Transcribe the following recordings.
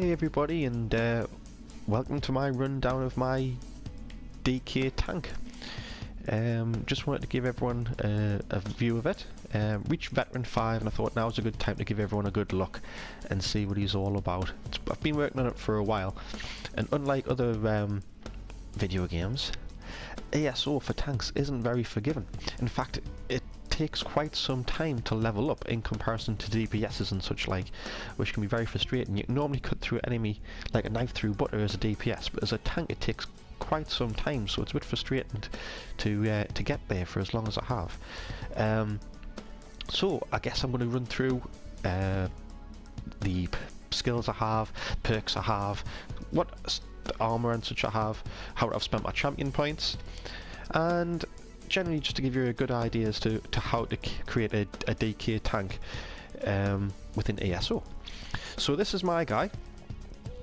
Hey everybody, and welcome to my rundown of my DK tank. Just wanted to give everyone a view of it. Reached Veteran 5 and I thought now's a good time to give everyone a good look and see what he's all about. I've been working on it for a while, and unlike other video games, ESO for tanks isn't very forgiving. In fact, it takes quite some time to level up in comparison to DPSs and such like, which can be very frustrating. You can normally cut through an enemy like a knife through butter as a DPS, but as a tank it takes quite some time, so it's a bit frustrating to get there for as long as I have. So I guess I'm going to run through the skills I have, perks I have, what armour and such I have, how I've spent my champion points, and generally just to give you a good idea as to how to create a DK tank within ESO. So this is my guy,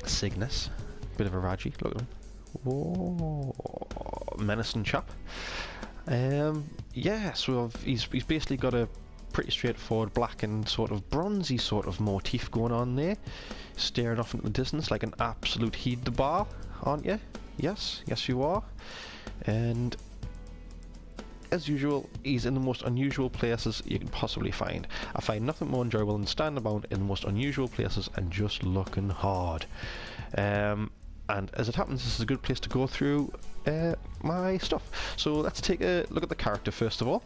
Cygnus, bit of a Raji, look at him. Whoa, menacing chap. Yeah, so he's basically got a pretty straightforward black and sort of bronzy sort of motif going on there, staring off into the distance like an absolute heed the bar, aren't you? Yes you are. And as usual, he's in the most unusual places you can possibly find. I find nothing more enjoyable than standing about in the most unusual places and just looking hard. And as it happens, this is a good place to go through my stuff. So let's take a look at the character first of all.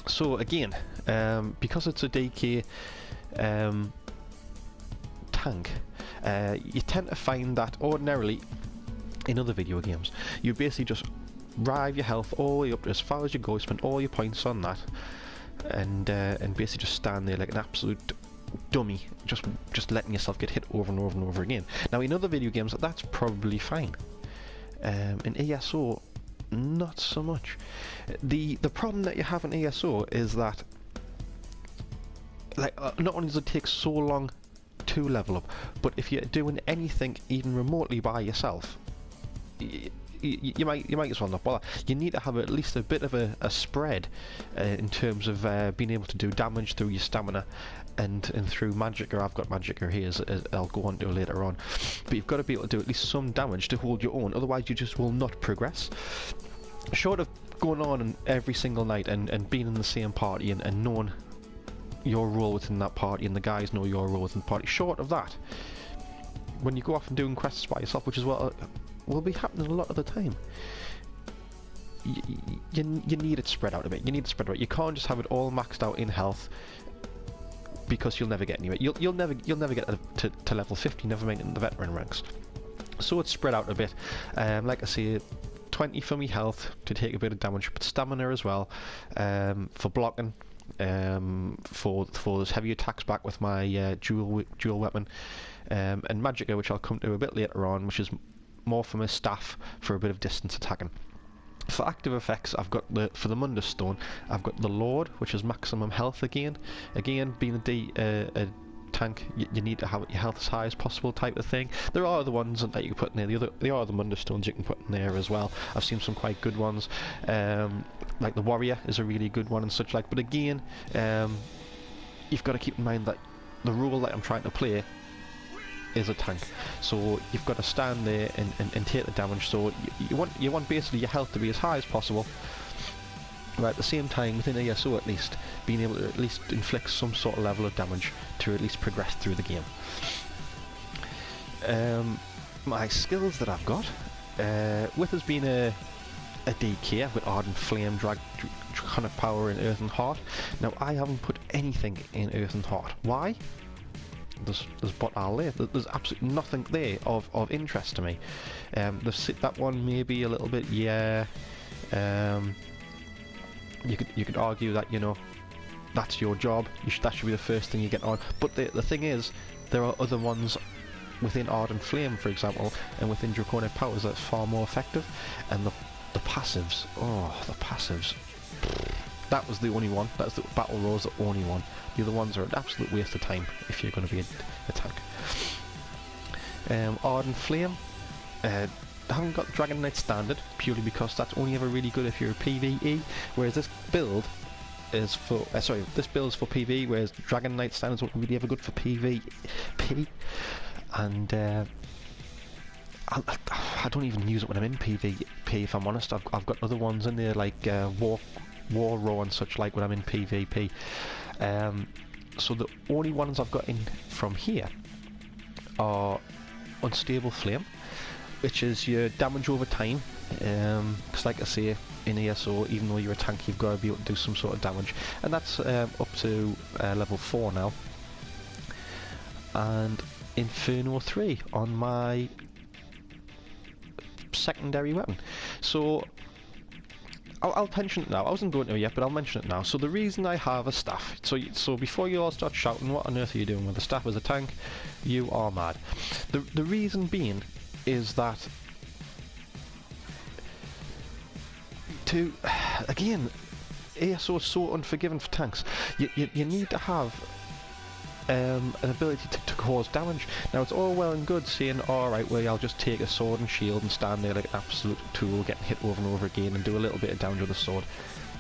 So again, because it's a DK tank, you tend to find that ordinarily in other video games, you basically just drive your health all the way up to as far as you go, spend all your points on that, and basically just stand there like an absolute dummy, just letting yourself get hit over and over and over again. Now in other video games that's probably fine. In ESO, not so much. The problem that you have in ESO is that, like, not only does it take so long to level up, but if you're doing anything even remotely by yourself, you might as well not bother. You need to have at least a bit of a spread in terms of being able to do damage through your stamina and through Magicka. I've got Magicka here, as I'll go on to later on, but you've got to be able to do at least some damage to hold your own, otherwise you just will not progress. Short of going on every single night and being in the same party and knowing your role within that party and the guys know your role within the party, short of that, when you go off and doing quests by yourself, which is what will be happening a lot of the time, you need it spread out a bit. You need it spread out. You can't just have it all maxed out in health, because you'll never get anywhere. You'll never get to level 50, never mind in the veteran ranks. So it's spread out a bit. Like I say, 20 for me health to take a bit of damage, but stamina as well, for blocking, for those heavy attacks back with my dual weapon, and Magicka, which I'll come to a bit later on, which is more for my staff for a bit of distance attacking. For active effects, I've got for the Mundus Stone, I've got the Lord, which is maximum health again. Again, being a tank, you need to have your health as high as possible type of thing. There are other ones that you can put in there. There are the Mundus Stones you can put in there as well. I've seen some quite good ones. Like the Warrior is a really good one and such like. But again, you've got to keep in mind that the role that I'm trying to play is a tank, so you've got to stand there and take the damage. So you want basically your health to be as high as possible, but at the same time within ESO at least being able to at least inflict some sort of level of damage to at least progress through the game. My skills that I've got, with us being a DK, I've got Ardent Flame, Draconic Power and Earthen Heart. Now I haven't put anything in Earthen Heart. Why? There's bottle there. There's absolutely nothing there of interest to me. That one maybe a little bit, yeah. You could argue that, you know, that's your job. That should be the first thing you get on. But the thing is, there are other ones within Ardent Flame, for example, and within Draconic Powers that's far more effective. And the passives, the passives. That was the only one. That's the Battle Roar's the only one. The other ones are an absolute waste of time if you're going to be a tank. Ardent Flame. I haven't got Dragonknight Standard purely because that's only ever really good if you're a PvE. Whereas this build is for sorry, this build is for PV, whereas Dragonknight standards aren't really ever good for PvP, and I don't even use it when I'm in PvP. If I'm honest, I've got other ones in there like War Row and such like when I'm in PvP. So the only ones I've got in from here are Unstable Flame, which is your damage over time. Because like I say, in ESO, even though you're a tank, you've got to be able to do some sort of damage, and that's up to level 4 now. And Inferno 3 on my secondary weapon. So I'll mention it now. I wasn't going to yet, but I'll mention it now. So the reason I have a staff, so before you all start shouting, what on earth are you doing with a staff as a tank? You are mad. The reason being is that again, ESO is so unforgiving for tanks. You need to have an ability to cause damage. Now it's all well and good saying, alright, well I'll just take a sword and shield and stand there like an absolute tool, getting hit over and over again and do a little bit of damage with a sword.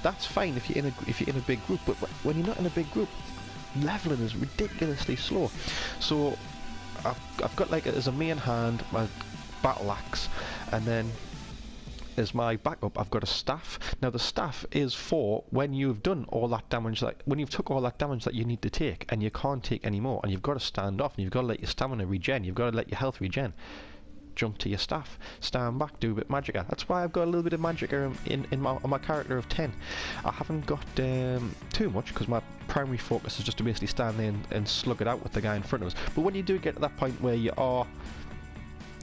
That's fine if you're in a big group, but when you're not in a big group, leveling is ridiculously slow. So I've got like as a main hand my battle axe, and then as my backup I've got a staff. Now the staff is for when you've done all that damage, when you've took all that damage that you need to take and you can't take any more, and you've got to stand off and you've got to let your stamina regen, you've got to let your health regen, jump to your staff, stand back, do a bit of magicka. That's why I've got a little bit of magicka in my character of 10. I haven't got too much because my primary focus is just to basically stand there and slug it out with the guy in front of us. But when you do get to that point where you are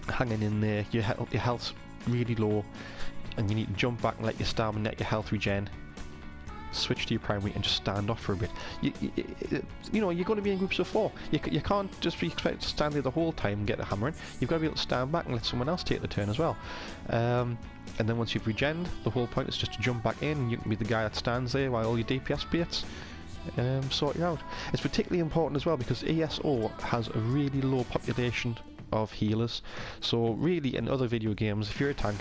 hanging in there, your health's really low, and you need to jump back and let your stamina, let your health regen, switch to your primary and just stand off for a bit. You know, you're going to be in groups of 4. You can't just be expected to stand there the whole time and get a hammering. You've got to be able to stand back and let someone else take the turn as well. And then once you've regened, the whole point is just to jump back in and you can be the guy that stands there while all your DPS baits sort you out. It's particularly important as well because ESO has a really low population of healers. So really in other video games, if you're a tank,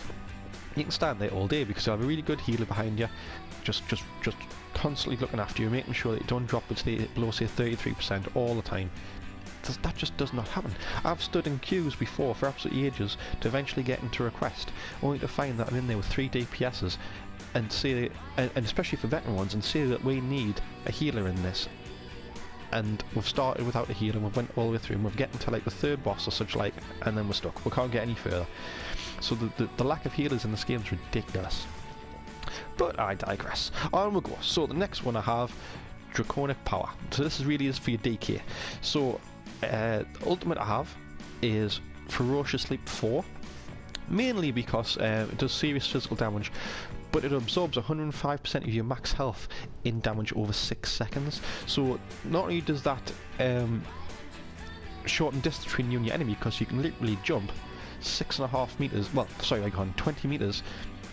you can stand there all day because you have a really good healer behind you, just constantly looking after you, making sure that you don't drop below say 33% all the time. That just does not happen. I've stood in queues before for absolutely ages to eventually get into a quest, only to find that I'm in there with 3 DPSs and say, and especially for veteran ones, and say that we need a healer in this. And we've started without a healer, we've went all the way through, and we're getting to like the 3rd boss or such like, and then we're stuck. We can't get any further. So the lack of healers in this game is ridiculous. But I digress. On we go. So the next one I have, Draconic Power. So this really is for your DK. So ultimate I have is Ferocious Leap 4, mainly because it does serious physical damage, but it absorbs 105% of your max health in damage over 6 seconds. So not only does that shorten distance between you and your enemy, because you can literally jump 6.5 meters, well, sorry, like on 20 meters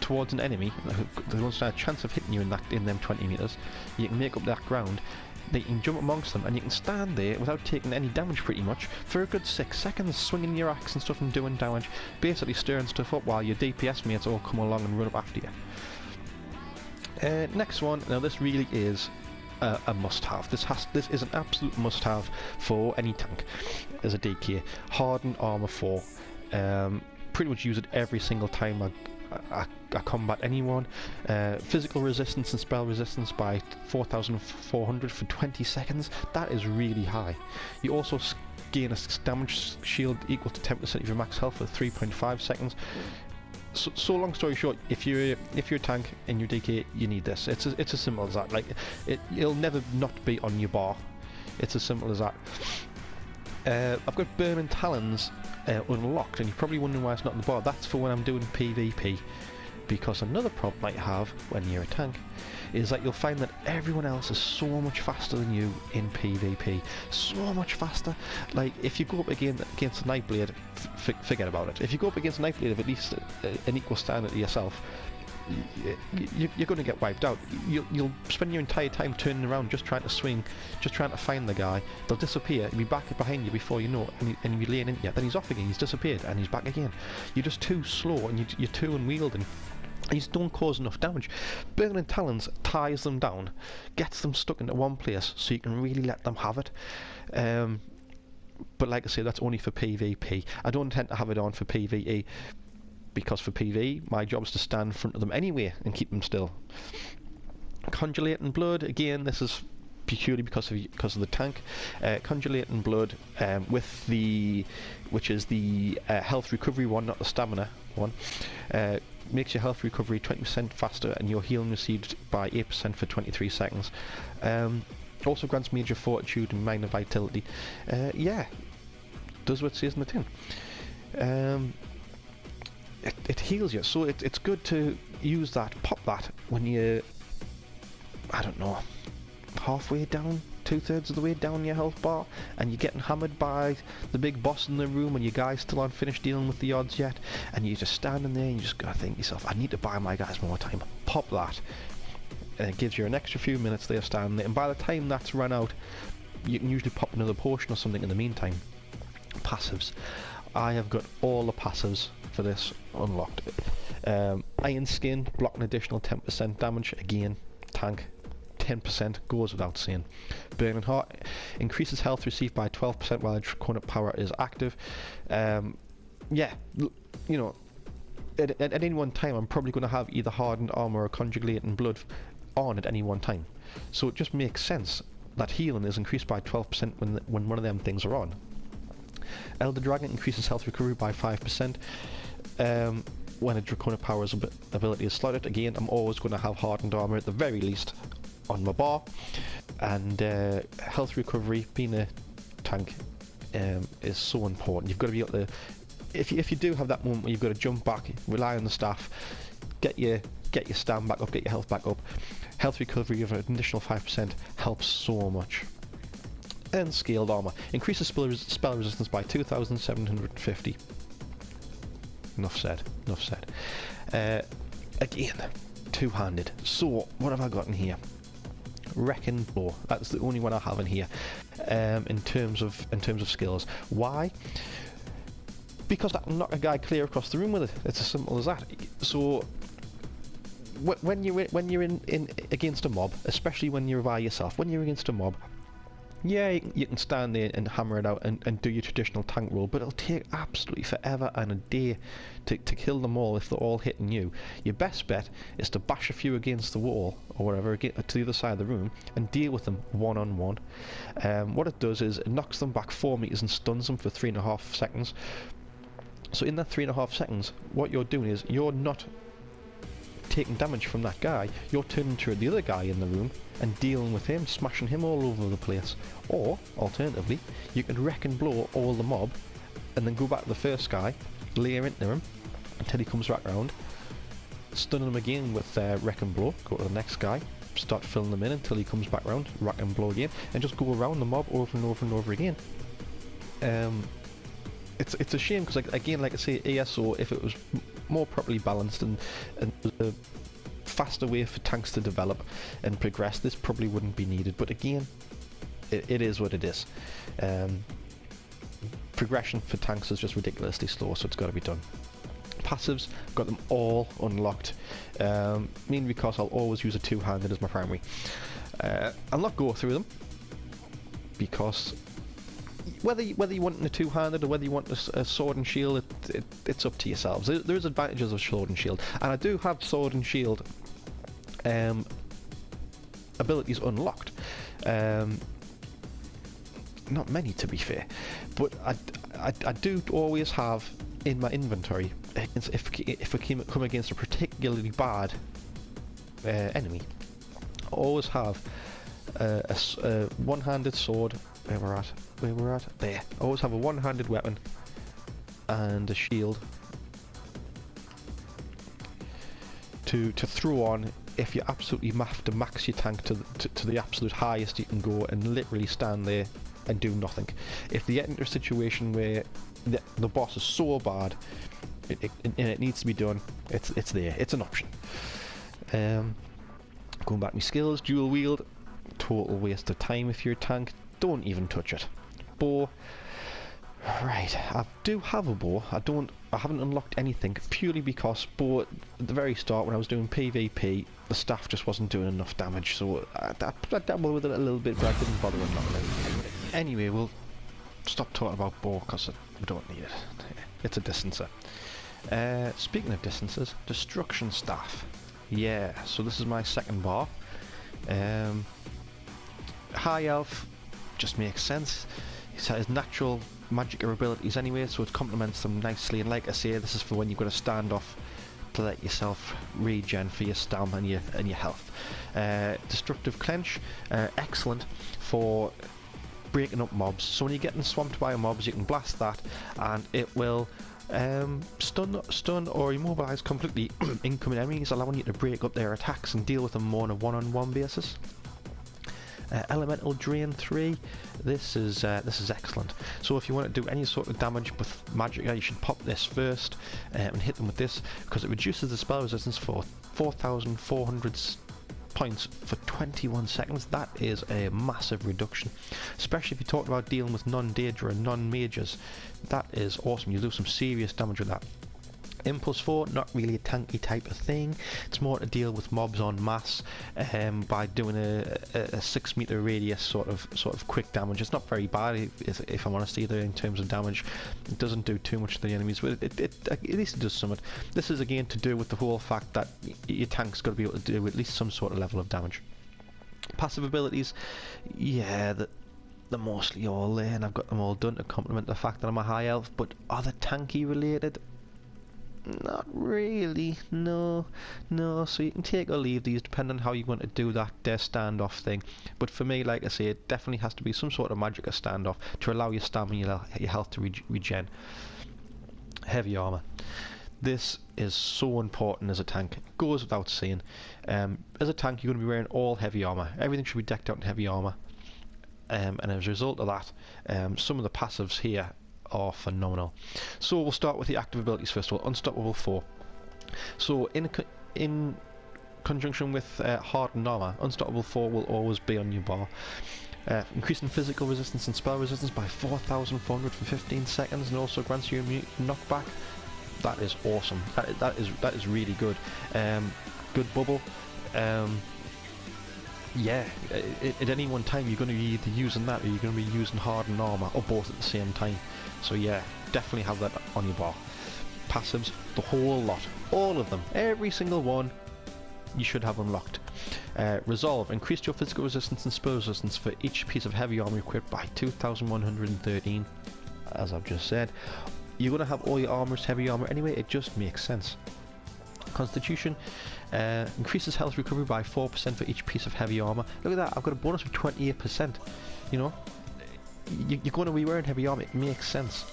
towards an enemy. There's a chance of hitting you in them 20 meters. You can make up that ground. Then you can jump amongst them, and you can stand there without taking any damage pretty much for a good 6 seconds, swinging your axe and stuff and doing damage, basically stirring stuff up while your DPS mates all come along and run up after you. Next one. Now this really is a must-have. This is an absolute must-have for any tank as a DK. Hardened Armor 4. Pretty much use it every single time I combat anyone. Physical resistance and spell resistance by 4,400 for 20 seconds. That is really high. You also gain a damage shield equal to 10% of your max health for 3.5 seconds. So long story short, if you're a tank and you're DK, you need this. It's as simple as that. Like it'll never not be on your bar. It's as simple as that. I've got Burning Talons unlocked, and you're probably wondering why it's not on the bar. That's for when I'm doing PvP, because another problem I have when you're a tank is that you'll find that everyone else is so much faster than you in PvP. So much faster. Like if you go up against a Nightblade, forget about it. If you go up against a Nightblade of at least an equal standard to yourself, you're going to get wiped out. You'll spend your entire time turning around just trying to swing, just trying to find the guy. They'll disappear and be back behind you before you know it, and you'll be laying into you. Then he's off again, he's disappeared, and he's back again. You're just too slow, and you're too unwielding You just don't cause enough damage. Burning Talons ties them down, gets them stuck into one place, so you can really let them have it. But like I say, that's only for PvP. I don't intend to have it on for PvE, because for PvE, my job is to stand in front of them anyway and keep them still. Congealating Blood, again, this is purely because of the tank. Congealating Blood, which is the health recovery one, not the stamina one, makes your health recovery 20% faster and your healing received by 8% for 23 seconds. Also grants major fortitude and minor vitality. Yeah, does what it says in the tin. It heals you, so it's good to use that, pop that when you're, I don't know, halfway down, 2/3 of the way down your health bar, and you're getting hammered by the big boss in the room and your guys still aren't finished dealing with the odds yet, and you're just standing there and you just gotta think to yourself, I need to buy my guys more time. Pop that, and it gives you an extra few minutes there standing there, and by the time that's run out, you can usually pop another potion or something in the meantime. Passives. I have got all the passives for this unlocked. Iron Skin, block an additional 10% damage, again, tank. 10% goes without saying. Burning Heart increases health received by 12% while the Draconic power is active. Yeah, you know, at any one time I'm probably going to have either Hardened Armor or Congealating Blood on at any one time. So it just makes sense that healing is increased by 12% when one of them things are on. Elder Dragon increases health recovery by 5%. When a Draconic Power's ability is slotted, again, I'm always going to have Hardened Armor at the very least on my bar, and health recovery, being a tank, is so important. You've got to be able to, if you do have that moment where you've got to jump back, rely on the staff, get your stam back up, get your health back up. Health recovery of an additional 5% helps so much. And Scaled Armor increases spell resistance by 2,750. Enough said. Again, two-handed. So what have I got in here? Wrecking Blow. That's the only one I have in here. In terms of skills. Why? Because I can knock a guy clear across the room with it. It's as simple as that. So when you're in against a mob, especially when you're by yourself, when you're against a mob, yeah, you can stand there and hammer it out and do your traditional tank roll, but it'll take absolutely forever and a day to kill them all if they're all hitting you. Your best bet is to bash a few against the wall or whatever to the other side of the room and deal with them one-on-one. What it does is it knocks them back 4 meters and stuns them for 3.5 seconds. So in that 3.5 seconds, what you're doing is you're not taking damage from that guy, you're turning to the other guy in the room and dealing with him, smashing him all over the place. Or, alternatively, you can wreck and blow all the mob and then go back to the first guy, layer into him until he comes back around, stun him again with wreck and blow, go to the next guy, start filling them in until he comes back around, wreck and blow again, and just go around the mob over and over and over again. It's a shame because, again, like I say, ESO, if it was more properly balanced and a faster way for tanks to develop and progress, this probably wouldn't be needed. But again, it is what it is. Progression for tanks is just ridiculously slow, so it's got to be done. Passives, got them all unlocked, mainly because I'll always use a two-handed as my primary. I'll not go through them because whether you want a two-handed or whether you want a sword and shield, it's up to yourselves. There is advantages of sword and shield, and I do have sword and shield abilities unlocked. Not many, to be fair, but I do always have in my inventory, if I come against a particularly bad enemy, I always have a one-handed sword. Where we're at there. I always have a one-handed weapon and a shield to throw on if you absolutely have to max your tank to the absolute highest you can go and literally stand there and do nothing. If they get into a situation where the boss is so bad and it needs to be done, it's there. It's an option. Going back to my skills, dual wield, total waste of time if you're a tank. Don't even touch it. Bow, Right, I do have a bow. I haven't unlocked anything purely because, at the very start when I was doing PvP, the staff just wasn't doing enough damage, so I dabbled with it a little bit, but I didn't bother unlocking it. Anyway, we'll stop talking about bow because I don't need it. It's a distancer. Speaking of distances, destruction staff. Yeah, so this is my second bar. High elf just makes sense. It has natural magic abilities anyway, so it complements them nicely. And like I say, this is for when you've got to stand off to let yourself regen for your stam and your health. Destructive clench, excellent for breaking up mobs. So when you're getting swamped by mobs, you can blast that, and it will stun or immobilize completely incoming enemies, allowing you to break up their attacks and deal with them more on a one-on-one basis. Elemental Drain 3, this is excellent. So if you want to do any sort of damage with Magicka, you should pop this first and hit them with this, because it reduces the spell resistance for 4,400 points for 21 seconds. That is a massive reduction, especially if you're talking about dealing with non-Daedra and non-mages. That is awesome. You do some serious damage with that. Impulse 4, not really a tanky type of thing. It's more to deal with mobs en masse by doing a 6 meter radius sort of quick damage. It's not very bad if I'm honest either in terms of damage. It doesn't do too much to the enemies, but at least it does something. This is again to do with the whole fact that your tank's got to be able to do at least some sort of level of damage. Passive abilities, yeah, they're mostly all there, and I've got them all done to complement the fact that I'm a high elf. But are they tanky related? Not really, no. So you can take or leave these depending on how you want to do that standoff thing. But for me, like I say, it definitely has to be some sort of Magicka standoff to allow your stamina and your health to regen. Heavy armor. This is so important as a tank. It goes without saying. As a tank, you're going to be wearing all heavy armor. Everything should be decked out in heavy armor. And as a result of that, some of the passives here are phenomenal. So we'll start with the active abilities first of all. Unstoppable 4. So in conjunction with hardened armor, Unstoppable 4 will always be on your bar. Increasing physical resistance and spell resistance by 4,400 for 15 seconds, and also grants you immune knockback. That is awesome. That is really good. Good bubble. Yeah, at any one time you're going to be either using that or you're going to be using hardened armor, or both at the same time. So yeah, definitely have that on your bar. Passives, the whole lot, all of them, every single one you should have unlocked. Resolve, increased your physical resistance and spell resistance for each piece of heavy armor equipped by 2,113, as I've just said. You're going to have all your armor as heavy armor anyway, it just makes sense. Constitution, increases health recovery by 4% for each piece of heavy armor. Look at that, I've got a bonus of 28%. You know, you're going to be wearing heavy armor, it makes sense.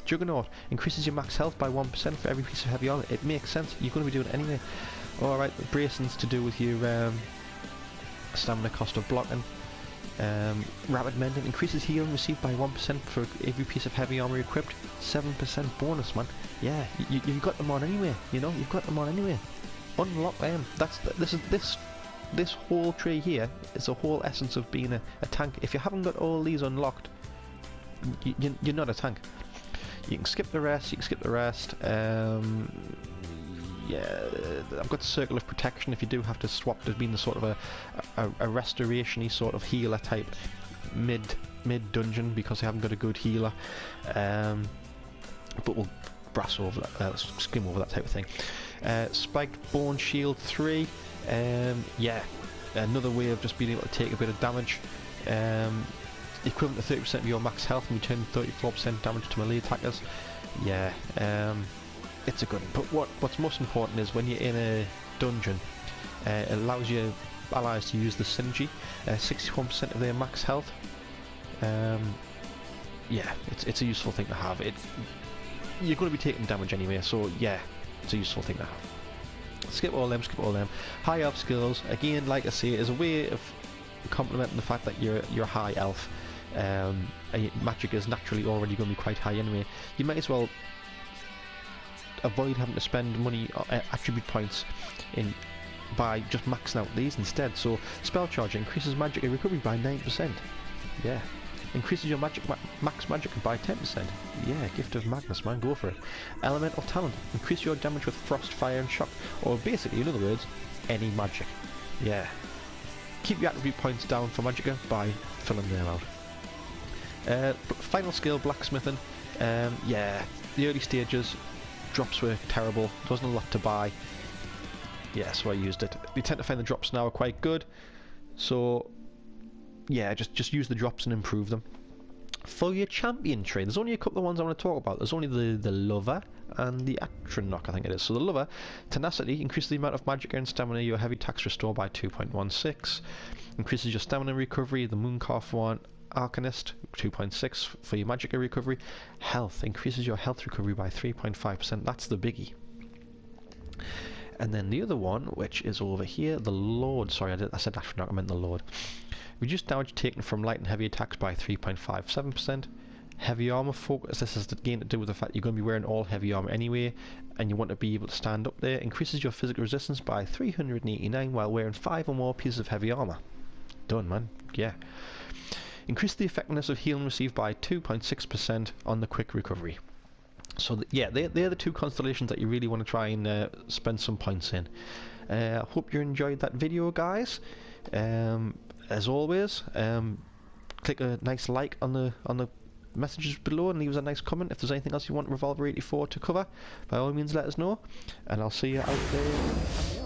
Juggernaut, increases your max health by 1% for every piece of heavy armor. It makes sense, you're going to be doing it anyway. Alright, bracing's to do with your stamina cost of blocking. Rapid mending, increases healing received by 1% for every piece of heavy armor equipped. 7% bonus, man. Yeah, you've got them on anyway, you know, you've got them on anyway. Unlock them. This whole tree here is the whole essence of being a tank. If you haven't got all these unlocked, you're not a tank. You can skip the rest, yeah, I've got the Circle of Protection if you do have to swap to being the sort of a restoration-y sort of healer type mid-dungeon, because I haven't got a good healer. But we'll brass over that, skim over that type of thing. Spiked Bone Shield 3, yeah, another way of just being able to take a bit of damage. Equivalent to 30% of your max health and return 34% damage to melee attackers. Yeah, it's a good one. But what's most important is when you're in a dungeon, it allows your allies to use the synergy, 61% of their max health. Yeah, it's a useful thing to have. You're going to be taking damage anyway, so yeah, it's a useful thing to have. Skip all them. High elf skills, again, like I say, is a way of complementing the fact that you're a high elf. And Magicka is naturally already going to be quite high anyway. You might as well avoid having to spend money attribute points by just maxing out these instead. So spell charge increases Magicka recovery by 9%. Yeah, Increases your max magic by 10%. Yeah, Gift of Magnus, man, go for it. Elemental talent. Increase your damage with frost, fire and shock. Or basically, in other words, any magic. Yeah. Keep your attribute points down for Magicka by filling them out. Final skill, blacksmithing. Yeah, the early stages, drops were terrible. There wasn't a lot to buy. Yeah, so I used it. You tend to find the drops now are quite good. So, yeah, just use the drops and improve them. For your champion trade, there's only a couple of ones I want to talk about. There's only the Lover and the Atronach, I think it is. So the Lover, Tenacity, increases the amount of Magicka and Stamina your heavy attacks restore by 2.16. Increases your Stamina recovery. The Mooncarf one, Arcanist, 2.6 for your Magicka recovery. Health, increases your health recovery by 3.5%. That's the biggie. And then the other one, which is over here, the Lord. Sorry, I said Atronach, I meant the Lord. Reduce damage taken from light and heavy attacks by 3.57%. Heavy armor focus. This is again to do with the fact you're going to be wearing all heavy armor anyway, and you want to be able to stand up there. Increases your physical resistance by 389 while wearing 5 or more pieces of heavy armor. Done, man. Yeah. Increase the effectiveness of healing received by 2.6% on the quick recovery. So yeah, they're the two constellations that you really want to try and spend some points in. I hope you enjoyed that video, guys. As always, click a nice like on the messages below and leave us a nice comment. If there's anything else you want Revolver 84 to cover, by all means let us know, and I'll see you out there.